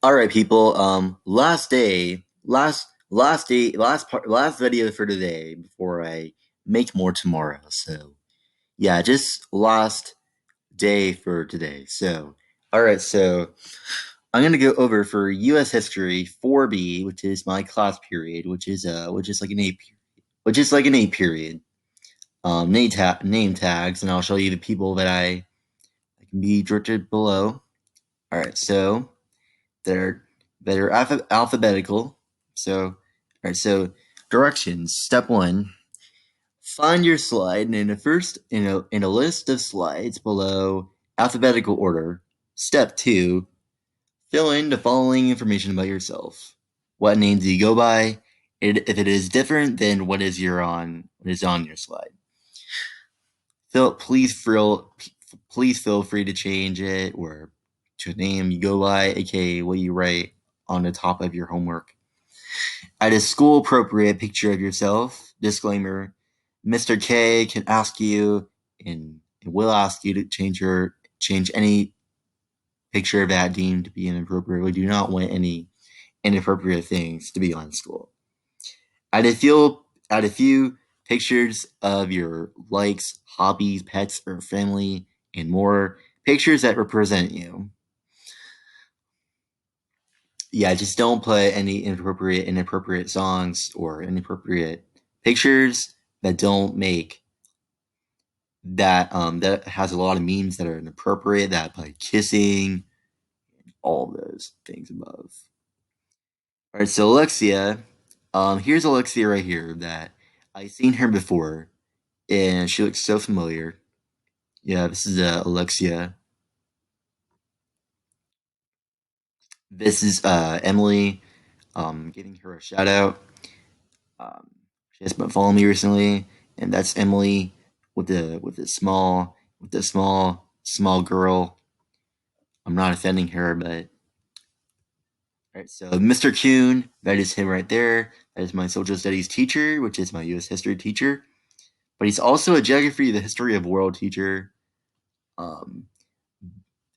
All right, people. Last video for today before I make more tomorrow. So yeah, just last day for today. So all right, so I'm gonna go over for U.S. History 4B, which is my class period, which is like an A period. Name tags, and I'll show you the people that can be directed below. All right, so they're they're alphabetical. So, all right. So directions. Step one: find your slide in a list of slides below alphabetical order. Step two: fill in the following information about yourself. What name do you go by? If it is different, then what is on your slide. Phil, please feel free to change it or to a name you go by, aka what you write on the top of your homework. Add a school appropriate picture of yourself. Disclaimer: Mr. K can ask you and will ask you to change any picture that deemed to be inappropriate. We do not want any inappropriate things to be on school. Add a few pictures of your likes, hobbies, pets, or family, and more pictures that represent you. Yeah, just don't put any inappropriate songs or inappropriate pictures that don't make that has a lot of memes that are inappropriate, that like kissing, all those things above. All right, so Alexia, here's Alexia right here that I've seen her before, and she looks so familiar. Yeah, this is Alexia. This is Emily. Giving her a shout out. Um, she has been following me recently, and that's Emily with the small girl. I'm not offending her, but all right. So Mr. Kuhn, that is him right there. That is my social studies teacher, which is my U.S. history teacher. But he's also a geography, the history of world teacher. Um,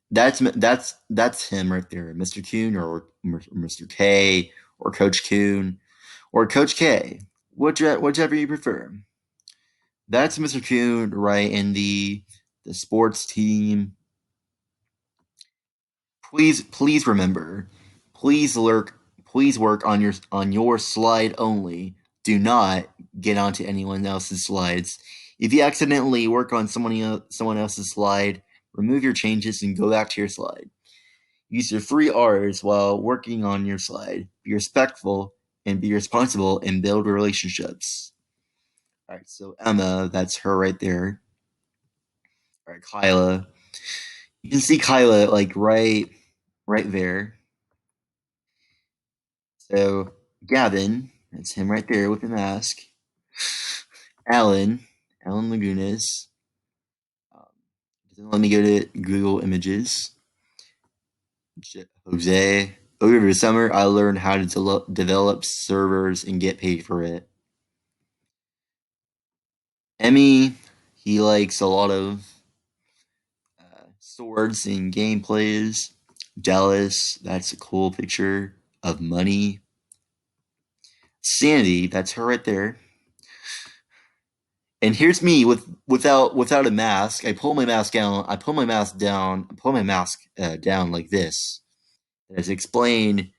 that's him right there, Mr. Kuhn or Mr. K or Coach Kuhn or Coach K, whichever you prefer. That's Mr. Kuhn right in the sports team. Please remember, please work on your slide only. Do not get onto anyone else's slides. If you accidentally work on someone else's slide, remove your changes and go back to your slide. Use your free R's while working on your slide. Be respectful and be responsible and build relationships. All right, so Emma, that's her right there. All right, Kyla. You can see Kyla like right there. So Gavin, that's him right there with the mask. Alan, Alan Lagunas. Um, doesn't let me go to Google Images. Jose. Over the summer, I learned how to develop servers and get paid for it. Emmy, he likes a lot of swords and gameplays. Dallas, that's a cool picture of money. Sandy, that's her right there. And here's me without a mask. I pull my mask down. I pull my mask down. I pull my mask down like this. As explained,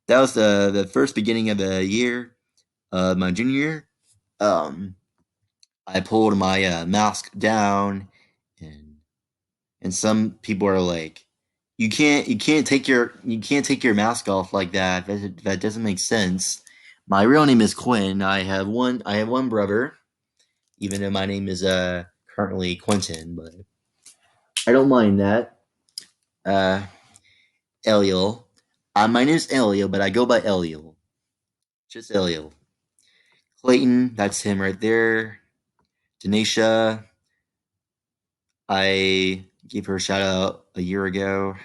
that was the first beginning of the year, my junior year. Um, I pulled my mask down, and some people are like, you can't take your mask off like that. That doesn't make sense. My real name is Quinn. I have one brother, even though my name is currently Quentin, but I don't mind that. Uh, Eliel. My name is Eliel, but I go by Eliel. Just Eliel. Clayton, that's him right there. Denisha, I gave her a shout out a year ago,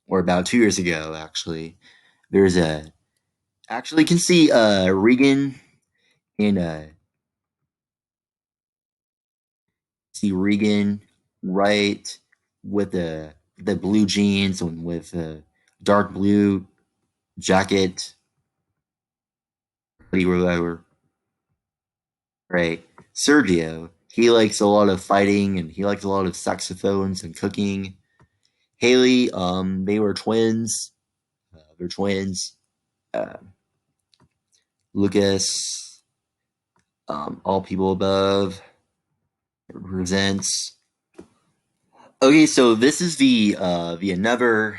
or about 2 years ago, actually. There's a actually can see Regan and see Regan right with the blue jeans and with dark blue jacket, hoodie, whatever. Right. Sergio, he likes a lot of fighting and he likes a lot of saxophones and cooking. Haley, they were twins. They're twins. Uh, Lucas, all people above represents. Okay, so this is the other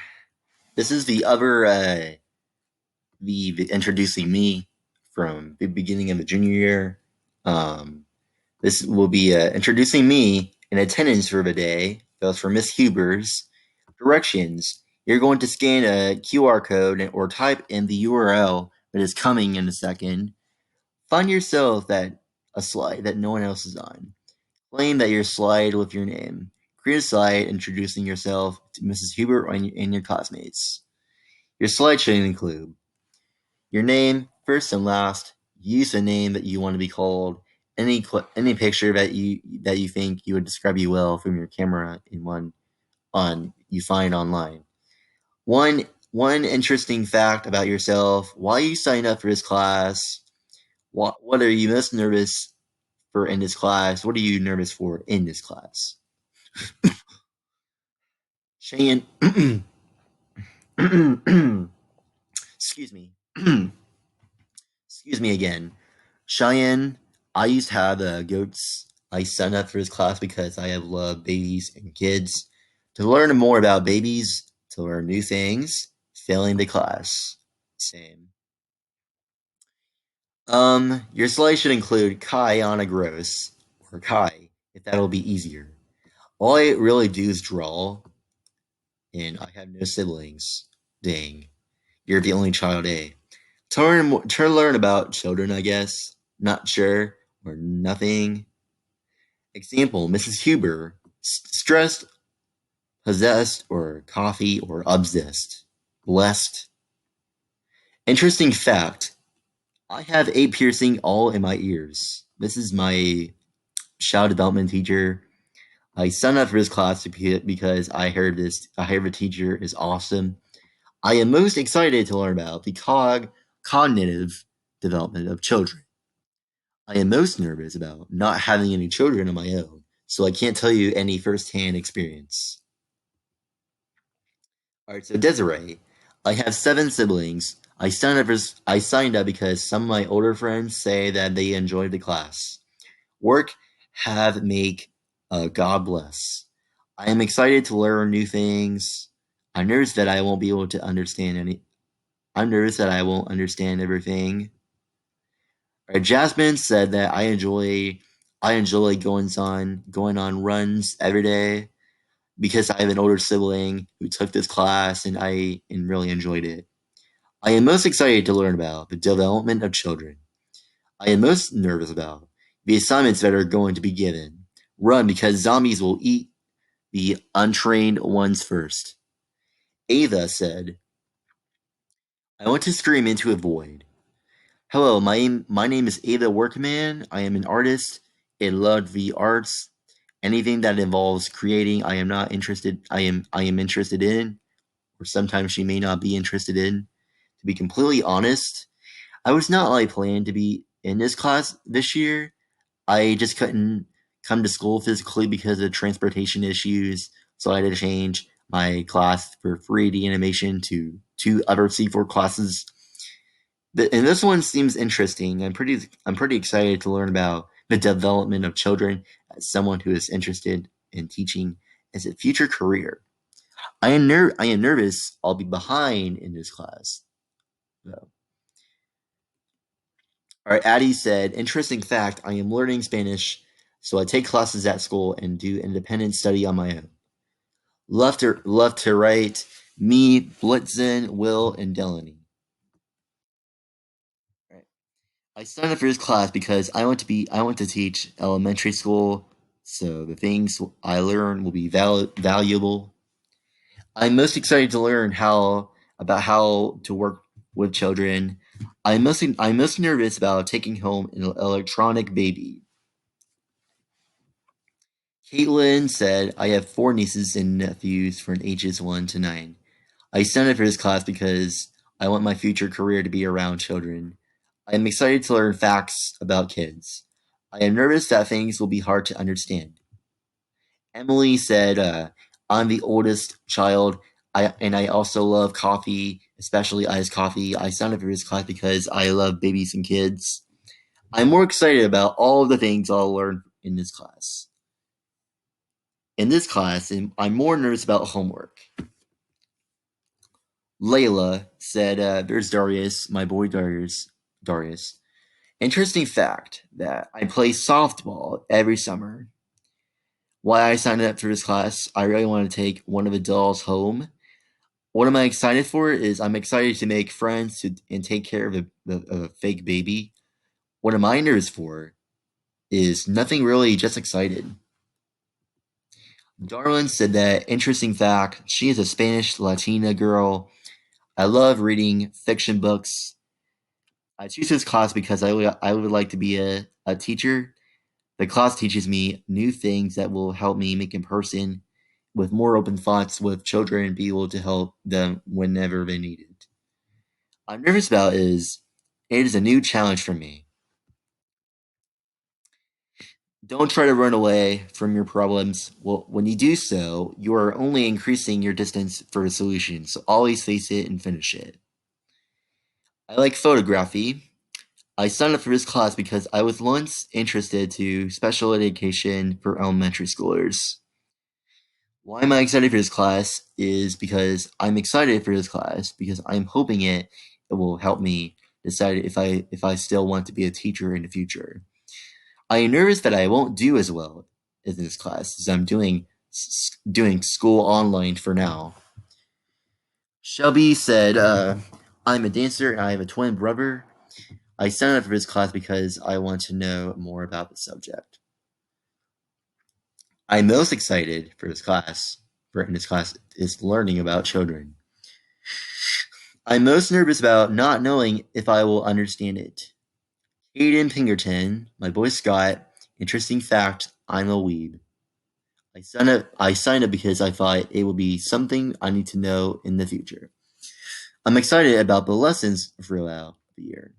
the introducing me from the beginning of the junior year. Um, this will be introducing me in attendance for the day. That was for Miss Huber's directions. You're going to scan a QR code or type in the URL that is coming in a second. Find yourself that a slide that no one else is on. Claim that your slide with your name. Create a slide introducing yourself to Mrs. Huber and your classmates. Your slide should include your name, first and last. Use a name that you want to be called. Any picture that you think you would describe you well from your camera in one on you find online. One interesting fact about yourself. Why you signed up for this class? What are you most nervous for in this class? What are you nervous for in this class? Cheyenne. Excuse me. Excuse me again. Cheyenne, I used to have goats. I signed up for this class because I have loved babies and kids. To learn more about babies, to learn new things, failing the class. Same. Your slide should include Kai on a gross, or Kai, if that'll be easier. All I really do is draw, and I have no siblings. Dang. You're the only child, eh? To learn about children, I guess. Not sure, or nothing. Example, Mrs. Huber, stressed, possessed, or coffee, or obsessed. Blessed. Interesting fact, I have a piercing all in my ears. This is my child development teacher. I signed up for this class because I heard the teacher is awesome. I am most excited to learn about the cognitive development of children. I am most nervous about not having any children of my own, so I can't tell you any firsthand experience. All right, so Desiree, I have seven siblings. I signed up because some of my older friends say that they enjoyed the class. Work, have, make, God bless. I am excited to learn new things. I'm nervous that I won't be able to understand any. I'm nervous that I won't understand everything. All right, Jasmine said that I enjoy going on runs every day because I have an older sibling who took this class and really enjoyed it. I am most excited to learn about the development of children. I am most nervous about the assignments that are going to be given. Run because zombies will eat the untrained ones first. Ava said, I want to scream into a void. Hello, my name is Ava Workman. I am an artist and love the arts. Anything that involves creating, I am not interested. I am interested in, or sometimes she may not be interested in. To be completely honest, I was not like planning to be in this class this year. I just couldn't come to school physically because of transportation issues, so I had to change my class for 3D animation to two other C4 classes. And this one seems interesting. I'm pretty excited to learn about the development of children as someone who is interested in teaching as a future career. I am nervous I'll be behind in this class. So. All right, Addie said, interesting fact, I am learning Spanish, so I take classes at school and do independent study on my own. Love to write, me, Blitzen, Will, and Delaney. All right. I signed up for this class because I want to teach elementary school, so the things I learn will be valuable. I'm most excited to learn how to work with children. I'm most nervous about taking home an electronic baby. Caitlin said, I have four nieces and nephews from ages 1 to 9. I signed up for this class because I want my future career to be around children. I am excited to learn facts about kids. I am nervous that things will be hard to understand. Emily said, I'm the oldest child, and I also love coffee, especially iced coffee. I signed up for this class because I love babies and kids. I'm more excited about all of the things I'll learn in this class. In this class, I'm more nervous about homework. Layla said, there's Darius, my boy Darius. Interesting fact that I play softball every summer. Why I signed up for this class, I really want to take one of the dolls home. What am I excited for is I'm excited to make friends and take care of a fake baby. What am I nervous for is nothing really, just excited. Darwin said that interesting fact, she is a Spanish Latina girl. I love reading fiction books. I choose this class because I would like to be a teacher. The class teaches me new things that will help me make a person with more open thoughts with children and be able to help them whenever they need it. I'm nervous about is it is a new challenge for me. Don't try to run away from your problems. Well, when you do so, you are only increasing your distance for a solution. So always face it and finish it. I like photography. I signed up for this class because I was once interested to special education for elementary schoolers. Why am I excited for this class is because I'm excited for this class because I'm hoping it will help me decide if I still want to be a teacher in the future. I am nervous that I won't do as well in this class as I'm doing school online for now. Shelby said, I'm a dancer and I have a twin brother. I signed up for this class because I want to know more about the subject. I'm most excited for this class is learning about children. I'm most nervous about not knowing if I will understand it. Aiden Pinkerton, my boy Scott, interesting fact, I'm a weeb. I signed up because I thought it would be something I need to know in the future. I'm excited about the lessons throughout the year.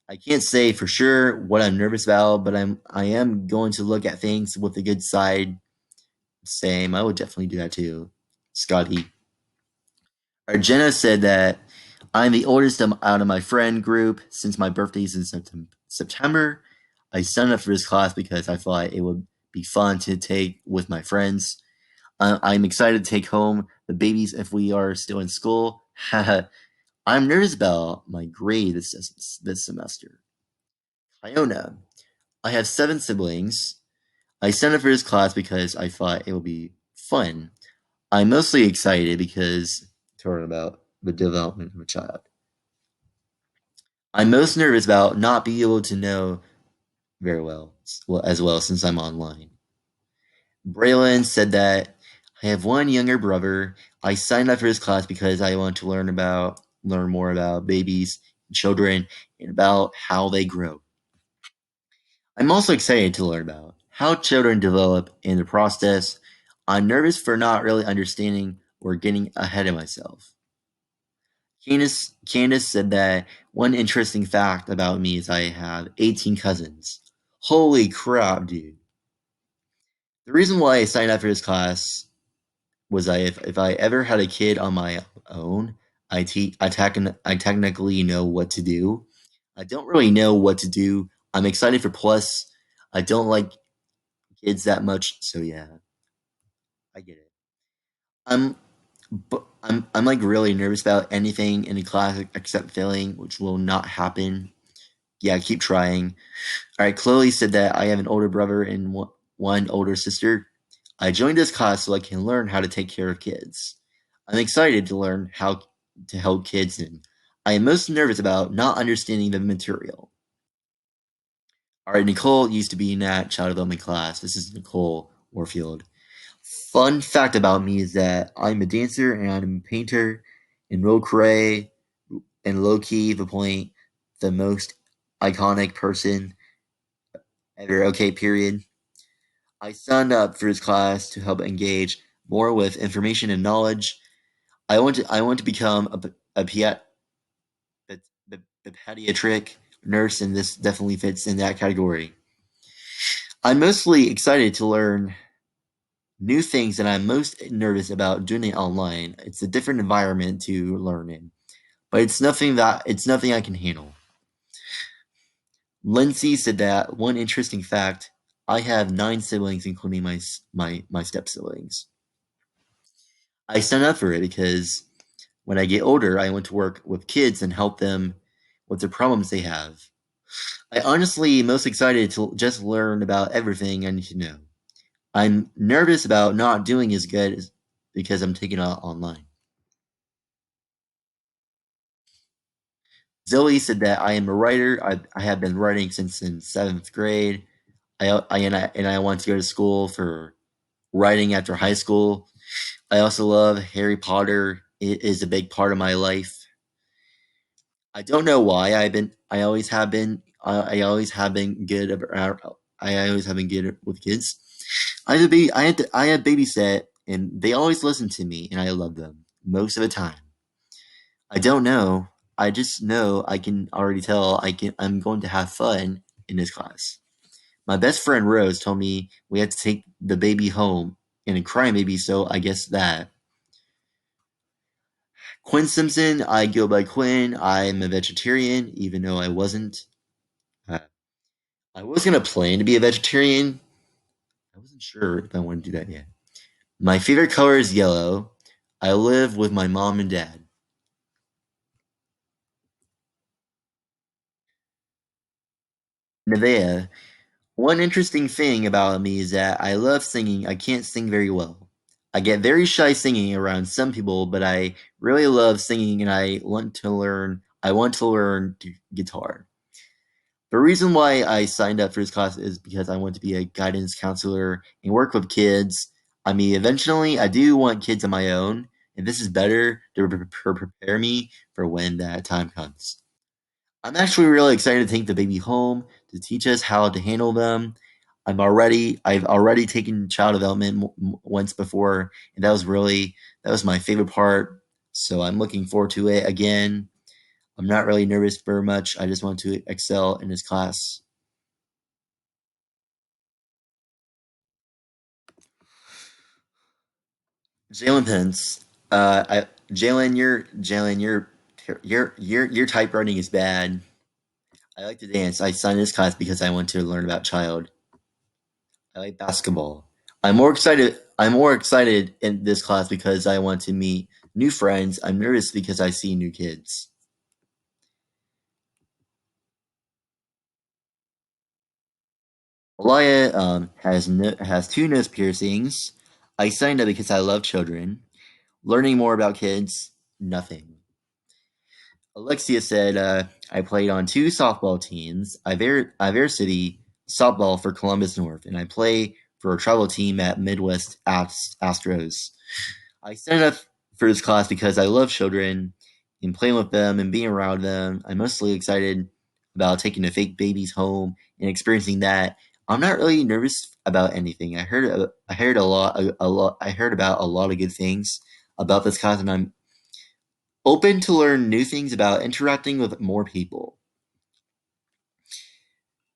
I can't say for sure what I'm nervous about, but I am going to look at things with a good side. Same, I would definitely do that too. Scotty. Jenna said that I'm the oldest out of my friend group since my birthday is in September. I signed up for this class because I thought it would be fun to take with my friends. I'm excited to take home the babies if we are still in school. I'm nervous about my grade this semester. Iona. I have 7 siblings. I signed up for this class because I thought it would be fun. I'm mostly excited because to learn about the development of a child. I'm most nervous about not being able to know very well as well since I'm online. Braylon said that I have one younger brother. I signed up for this class because I want to learn more about babies, and children, and about how they grow. I'm also excited to learn about how children develop in the process. I'm nervous for not really understanding or getting ahead of myself. Candace said that one interesting fact about me is I have 18 cousins. Holy crap, dude. The reason why I signed up for this class was if I ever had a kid on my own, I technically know what to do. I don't really know what to do. I'm excited for plus. I don't like kids that much, so yeah, I get it. I'm I'm like really nervous about anything in the class except failing, which will not happen. Yeah, keep trying. All right, Chloe said that I have an older brother and one older sister. I joined this class so I can learn how to take care of kids. I'm excited to learn how to help kids, and I am most nervous about not understanding the material. All right, Nicole used to be in that child development class. This is Nicole Warfield. Fun fact about me is that I'm a dancer and I'm a painter, and Ro Cray and low key the point, the most iconic person ever. Okay, period. I signed up for his class to help engage more with information and knowledge. I want to become a, a, a pediatric nurse, and this definitely fits in that category. I'm mostly excited to learn new things, and I'm most nervous about doing it online. It's a different environment to learn in, but it's nothing I can handle. Lindsey said that one interesting fact: I have 9 siblings, including my step siblings. I signed up for it because when I get older, I want to work with kids and help them with the problems they have. I honestly am most excited to just learn about everything I need to know. I'm nervous about not doing as good as, because I'm taking it online. Zoe said that I am a writer. I have been writing since in 7th grade. And I want to go to school for writing after high school. I also love Harry Potter. It is a big part of my life. I don't know why I always have been I always have been good about I always have been good with kids. I had babysit, and they always listen to me, and I love them most of the time. I don't know. I just know I can already tell I'm going to have fun in this class. My best friend Rose told me we had to take the baby home and a crying baby, so I guess that. Quinn Simpson, I go by Quinn. I'm a vegetarian, even though I wasn't. Uh, I was gonna plan to be a vegetarian. I wasn't sure if I wanted to do that yet. My favorite color is yellow. I live with my mom and dad. Nevea, one interesting thing about me is that I love singing. I can't sing very well. I get very shy singing around some people, but I really love singing, and I want to learn guitar. The reason why I signed up for this class is because I want to be a guidance counselor and work with kids. I mean, eventually, I do want kids of my own, and this is better to prepare me for when that time comes. I'm actually really excited to take the baby home to teach us how to handle them. I've already taken child development once before, and that was my favorite part. So I'm looking forward to it again. I'm not really nervous very much. I just want to excel in this class. Jalen Pence, Jalen, your typewriting is bad. I like to dance. I signed this class because I want to learn about child. I like basketball. I'm more excited in this class because I want to meet new friends. I'm nervous because I see new kids. Alaya has 2 nose piercings. I signed up because I love children. Learning more about kids, nothing. Alexia said, I played on 2 softball teams. City softball for Columbus North, and I play for a travel team at Midwest Astros. I signed up for this class because I love children and playing with them and being around them. I'm mostly excited about taking the fake babies home and experiencing that. I'm not really nervous about anything. I heard a lot I heard about a lot of good things about this class, and I'm open to learn new things about interacting with more people.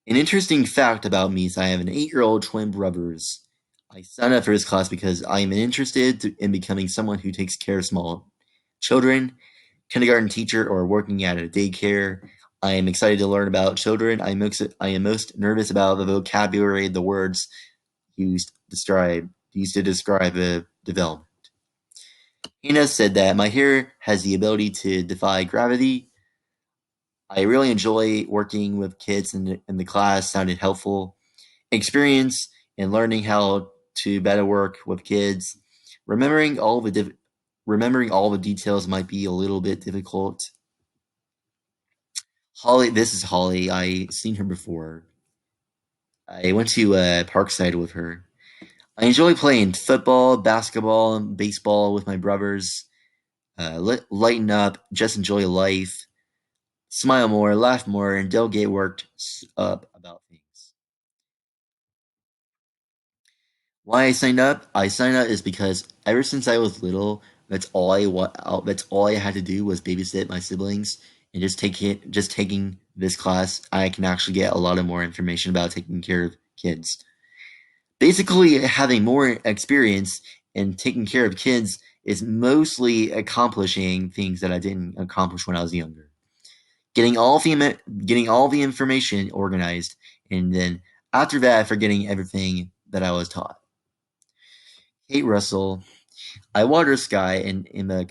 An interesting fact about me is I have an 8-year-old twin brothers. I signed up for this class because I am in becoming someone who takes care of small children, kindergarten teacher, or working at a daycare. I am excited to learn about children. I am most nervous about the vocabulary, the words used to describe a development. Hannah said that my hair has the ability to defy gravity. I really enjoy working with kids, and the class sounded helpful. Experience and learning how to better work with kids. Remembering all the remembering all the details might be a little bit difficult. Holly, this is Holly. I seen her before. I went to Parkside with her. I enjoy playing football, basketball, and baseball with my brothers. Lighten up, just enjoy life, smile more, laugh more, and don't get worked up about things. Why I signed up? I signed up is because ever since I was little, That's all I had to do was babysit my siblings and just taking this class. I can actually get a lot of more information about taking care of kids. Basically, having more experience in taking care of kids is mostly accomplishing things that I didn't accomplish when I was younger. Getting all the information organized, and then after that, forgetting everything that I was taught. Kate Russell, I water sky and am a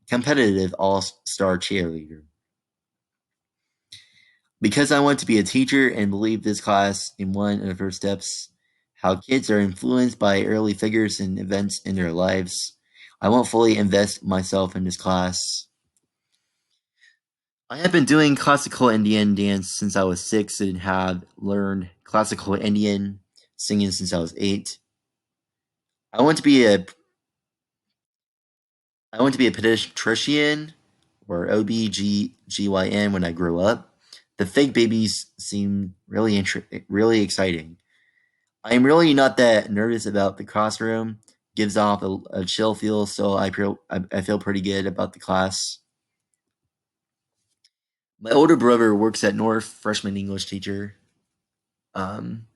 competitive all-star cheerleader. Because I want to be a teacher and believe this class in one of the first steps, how kids are influenced by early figures and events in their lives. I won't fully invest myself in this class. I have been doing classical Indian dance since I was 6 and have learned classical Indian singing since I was 8. I want to be a I want to be a pediatrician or OBGYN when I grow up. The fake babies seem really exciting. I'm really not that nervous about the classroom. Gives off a chill feel, so I feel pretty good about the class. My older brother works at North, freshman English teacher. Um,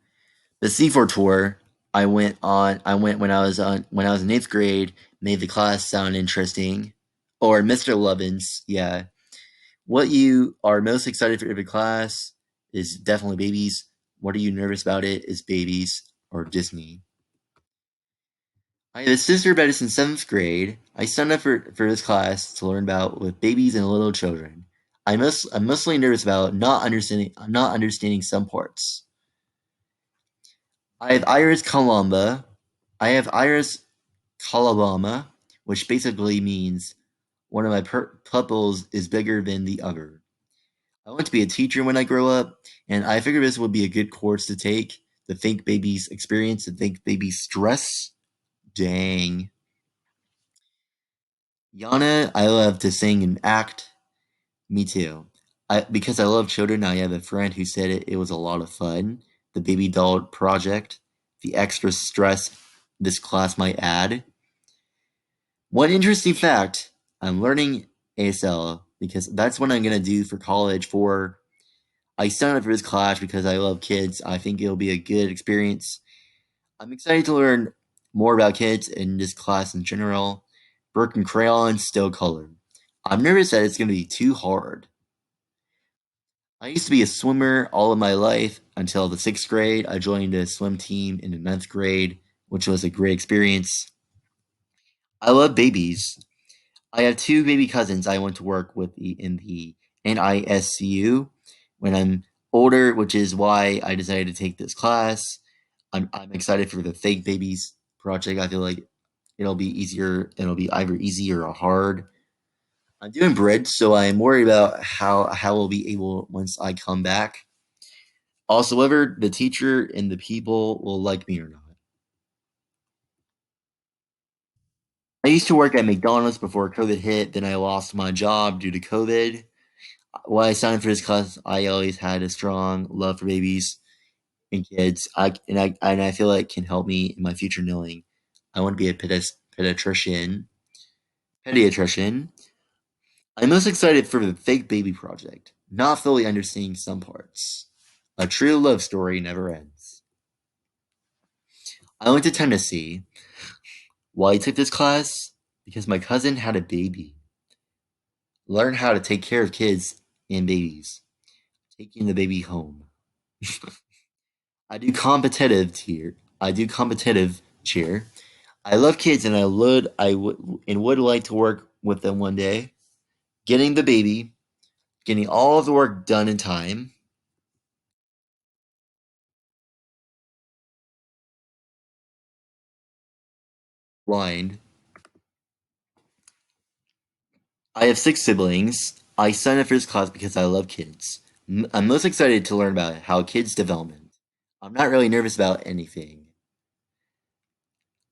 the C4 tour I went when I was in 8th grade. Made the class sound interesting. Or Mr. Lovins, yeah. What you are most excited for every class is definitely babies. What are you nervous about it is babies or Disney. I have a sister that is in 7th grade. I signed up for this class to learn about with babies and little children. I'm mostly nervous about not understanding some parts. I have Iris Columba. I have Iris Columba, which basically means one of my pupils is bigger than the other. I want to be a teacher when I grow up, and I figured this would be a good course to take. The Think Babies experience, the Think Babies stress. Dang. Yana, I love to sing and act. Me too. Because I love children, I have a friend who said it was a lot of fun. The baby doll project, the extra stress this class might add. One interesting fact, I'm learning ASL because that's what I'm going to do for college for. I signed up for this class because I love kids. I think it'll be a good experience. I'm excited to learn more about kids in this class in general. Burke and crayon, still color. I'm nervous that it's going to be too hard. I used to be a swimmer all of my life until the 6th grade. I joined a swim team in the 9th grade, which was a great experience. I love babies. I have 2 baby cousins I want to work with in the NISCU when I'm older, which is why I decided to take this class. I'm excited for the fake babies project. I feel like it'll be easier. It'll be either easy or hard. I'm doing bridge, so I'm worried about how we'll be able once I come back. Also, whether the teacher and the people will like me or not. I used to work at McDonald's before COVID hit. Then I lost my job due to COVID. When I signed up for this class, I always had a strong love for babies and kids. And I feel like it can help me in my future knowing I want to be a pediatrician. Pediatrician. I'm most excited for the fake baby project, not fully understanding some parts. A true love story never ends. I went to Tennessee. Why I took this class? Because my cousin had a baby. Learn how to take care of kids and babies. Taking the baby home. I do competitive cheer. I love kids and I would like to work with them one day. Getting the baby, getting all of the work done in time. Blind. I have 6 siblings. I signed up for this class because I love kids. I'm most excited to learn about how kids development. I'm not really nervous about anything.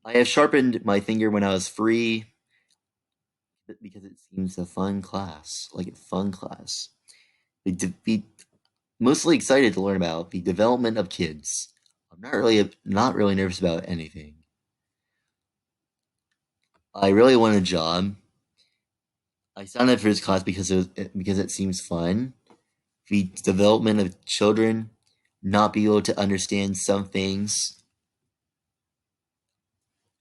I have sharpened my finger when I was free because it seems a fun class, like a fun class. Be mostly excited to learn about the development of kids. I'm not really nervous about anything. I really want a job. I signed up for this class because it seems fun. The development of children, not be able to understand some things.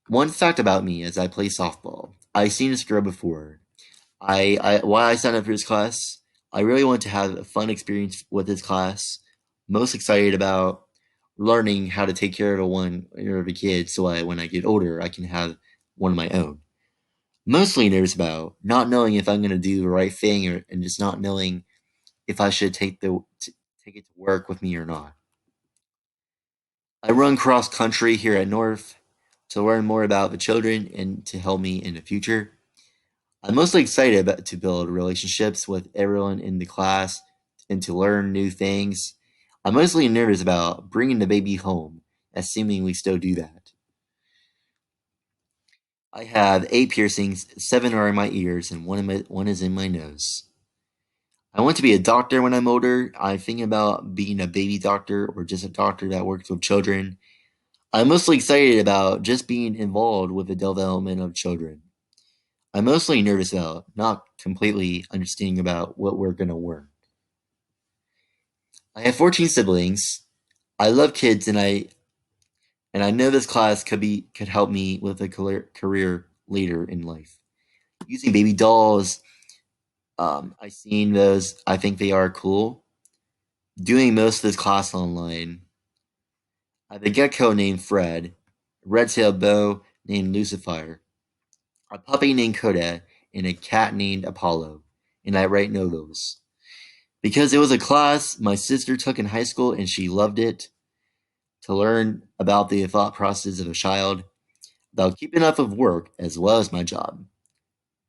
One fact about me is I play softball. I've seen this girl before. Why I signed up for this class? I really want to have a fun experience with this class. Most excited about learning how to take care of a kid, so when I get older, I can have one of my own. Mostly nervous about not knowing if I'm going to do the right thing, and just not knowing if I should take it to work with me or not. I run cross country here at North to learn more about the children and to help me in the future. I'm mostly excited to build relationships with everyone in the class and to learn new things. I'm mostly nervous about bringing the baby home, assuming we still do that. I have 8 piercings, 7 are in my ears, and one is in my nose. I want to be a doctor when I'm older. I'm thinking about being a baby doctor or just a doctor that works with children. I'm mostly excited about just being involved with the development of children. I'm mostly nervous about not completely understanding about what we're going to learn. I have 14 siblings. I love kids, and I know this class could help me with a career later in life. Using baby dolls, I've seen those. I think they are cool. Doing most of this class online. I have a gecko named Fred, a red-tailed bow named Lucifer, a puppy named Coda, and a cat named Apollo. And I write noodles. Because it was a class my sister took in high school and she loved it, to learn about the thought process of a child, about keeping up with work as well as my job.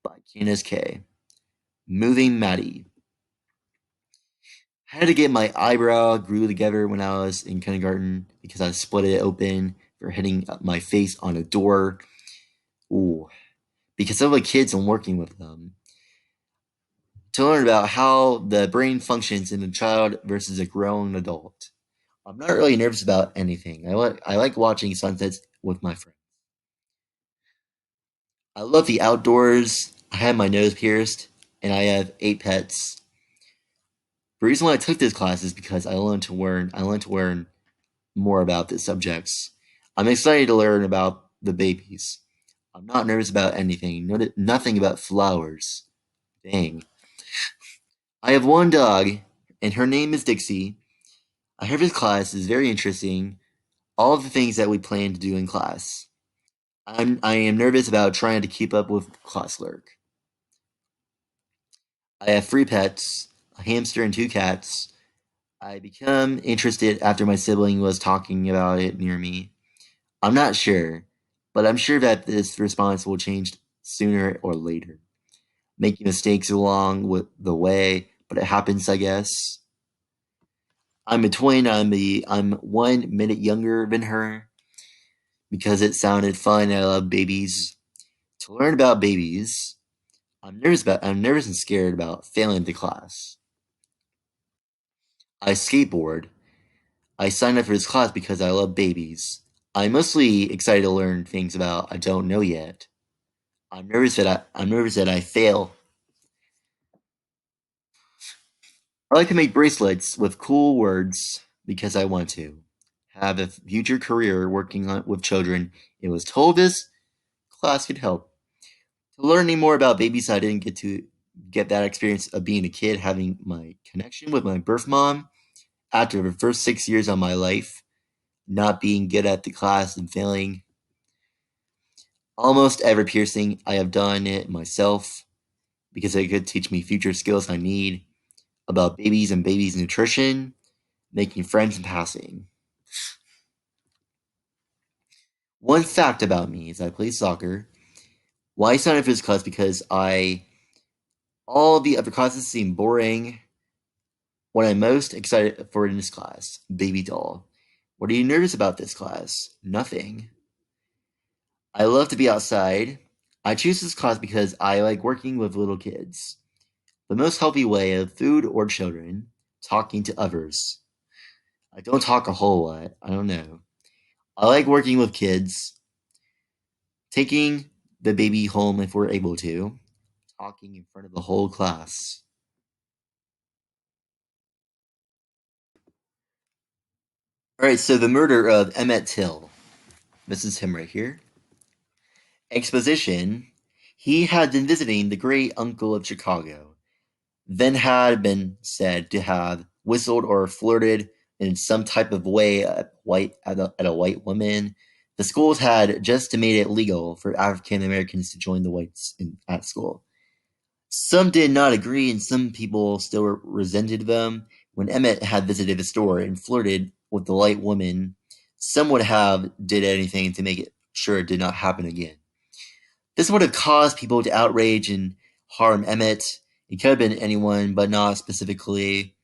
By Candace K. Moving Maddie. I had to get my eyebrow glued together when I was in kindergarten because I split it open for hitting my face on a door. Ooh. Because of the kids and working with them. To learn about how the brain functions in a child versus a grown adult. I'm not really nervous about anything. I like watching sunsets with my friends. I love the outdoors. I had my nose pierced, and I have 8 pets. The reason why I took this class is because I wanted to learn. I wanted to learn more about the subjects. I'm excited to learn about the babies. I'm not nervous about anything. Nothing about flowers. Dang. I have one dog, and her name is Dixie. I heard this class is very interesting. All of the things that we plan to do in class. I am nervous about trying to keep up with classwork. I have 3 pets, a hamster and 2 cats. I become interested after my sibling was talking about it near me. I'm not sure, but I'm sure that this response will change sooner or later. Making mistakes along with the way, but it happens, I guess. I'm a twin. I'm 1 minute younger than her because it sounded fun. I love babies. To learn about babies, I'm nervous and scared about failing the class. I skateboard. I signed up for this class because I love babies. I'm mostly excited to learn things about I don't know yet. I'm nervous that I fail. I like to make bracelets with cool words because I want to. Have a future career working with children. It was told this class could help. To learning more about babies, I didn't get that experience of being a kid, having my connection with my birth mom after the first 6 years of my life, not being good at the class and failing. Almost every piercing, I have done it myself because it could teach me future skills I need about babies and babies' nutrition, making friends and passing. One fact about me is I play soccer. Why I signed up for this class because all the other classes seem boring. What I'm most excited for in this class, baby doll. What are you nervous about this class? Nothing. I love to be outside. I choose this class because I like working with little kids. The most healthy way of food or children, talking to others. I don't talk a whole lot. I don't know. I like working with kids, taking the baby home if we're able to, talking in front of the whole class. All right, so the murder of Emmett Till. This is him right here. Exposition. He had been visiting the great uncle of Chicago, then had been said to have whistled or flirted in some type of way at a white woman. The schools had just made it legal for African Americans to join the whites at school. Some did not agree, and some people still resented them. When Emmett had visited the store and flirted with the white woman, some would have did anything to make it sure it did not happen again. This would have caused people to outrage and harm Emmett. It could have been anyone, but not specifically.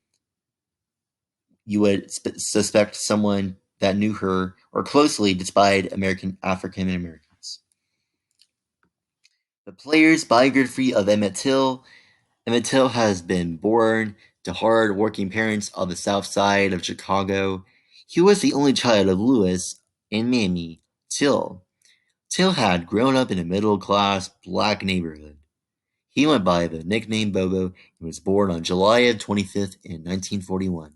You would suspect someone that knew her or closely despised African Americans. The player's biography of Emmett Till. Emmett Till has been born to hard-working parents on the south side of Chicago. He was the only child of Louis and Mamie Till. Till had grown up in a middle-class black neighborhood. He went by the nickname Bobo and was born on July 25th in 1941.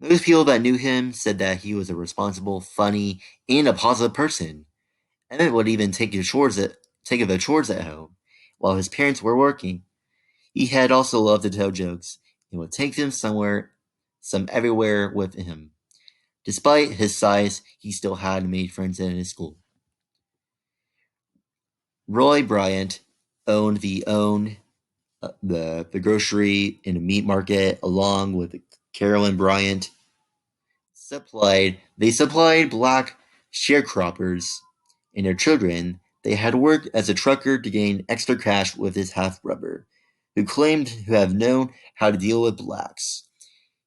Most people that knew him said that he was a responsible, funny, and a positive person. Emmett would even take the chores at home while his parents were working. He had also loved to tell jokes and would take them some everywhere with him. Despite his size, he still had made friends in his school. Roy Bryant owned the grocery and meat market along with Carolyn Bryant. They supplied black sharecroppers and their children. They had worked as a trucker to gain extra cash with his half-brother, who claimed to have known how to deal with blacks.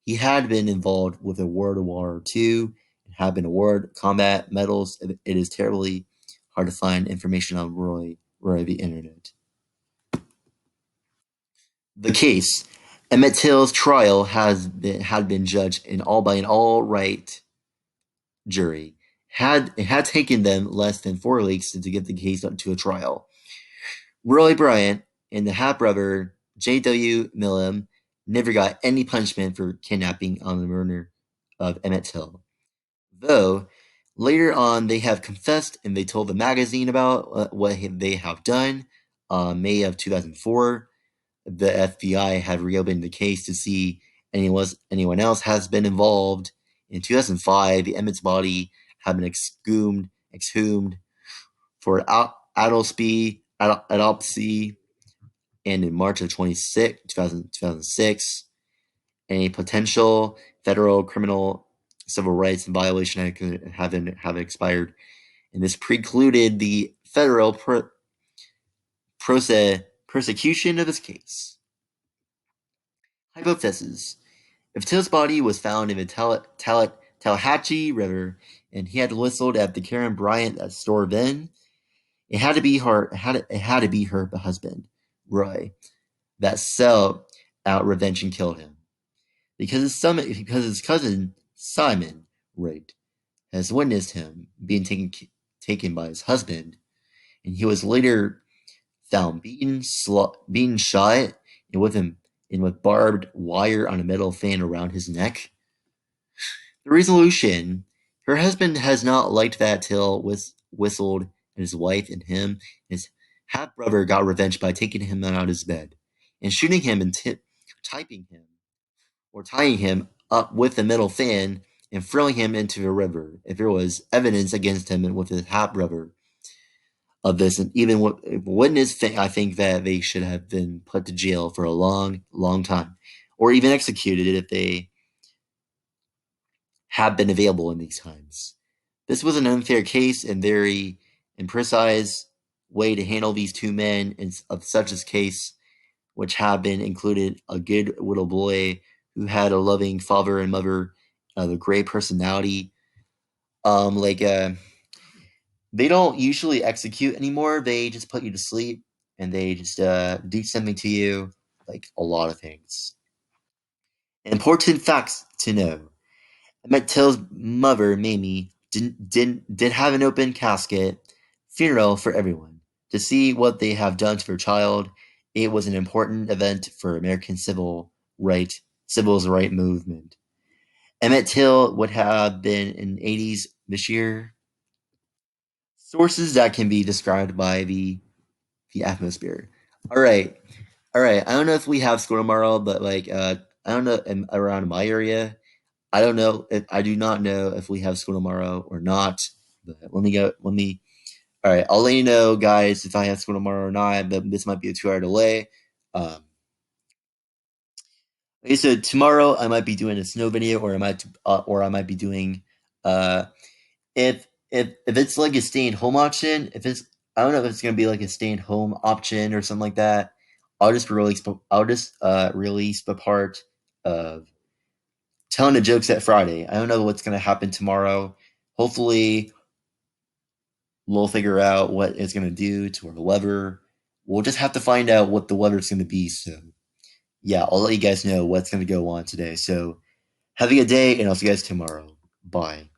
He had been involved with World War II and had been awarded combat medals. It is terribly hard to find information on Roy the internet. The case. Emmett Till's trial had been judged by an all-right jury. It had taken them less than 4 weeks to get the case to a trial. Roy Bryant and the half-brother J.W. Millam never got any punishment for kidnapping on the murder of Emmett Till. Though, later on they have confessed and they told the magazine about what they have done. May of 2004, the FBI had reopened the case to see anyone else has been involved. In 2005, the Emmett's body had been exhumed for autopsy, and in March of 2006, a potential federal criminal civil rights violation have expired, and this precluded the federal prosecution of this case. Hypothesis. If Till's body was found in the Tallahatchie River and he had whistled at the Karen Bryant store then, it had to be her husband, Roy, that sought out revenge and killed him. Because his cousin Simon Wright has witnessed him being taken by his husband, and he was later found being shot and with barbed wire on a metal fan around his neck. The resolution: her husband has not liked that Till whistled at his wife, and his half-brother got revenge by taking him out of his bed and shooting him and tying him up with a metal fan and throwing him into the river. If there was evidence against him and with his half-brother of this, and even witness, I think that they should have been put to jail for a long, long time, or even executed if they have been available in these times. This was an unfair case and very imprecise way to handle these two men of such a case, which have been included a good little boy who had a loving father and mother, a great personality. Like they don't usually execute anymore. They just put you to sleep and they just do something to you, like a lot of things. Important facts to know. Emmett Till's mother, Mamie, did have an open casket funeral for everyone. to see what they have done to their child. It was an important event for American civil rights movement. Emmett Till would have been in the 80s this year. Sources that can be described by the atmosphere. All right, all right. I don't know if we have school tomorrow, but I don't know around my area. I don't know if I do not know if we have school tomorrow or not. But let me go. Let me. All right, I'll let you know, guys, if I have school tomorrow or not. But this might be a 2 hour delay. Um, okay, so tomorrow I might be doing a snow video, or I might be doing uh, if it's like a stay at home option. If it's I don't know if it's gonna be like a stay at home option or something like that. I'll just release the part of telling the jokes at Friday. I don't know what's gonna happen tomorrow. Hopefully, we'll figure out what it's gonna do to our weather. We'll just have to find out what the weather's gonna be. So yeah, I'll let you guys know what's gonna go on today. So have a good day, and I'll see you guys tomorrow. Bye.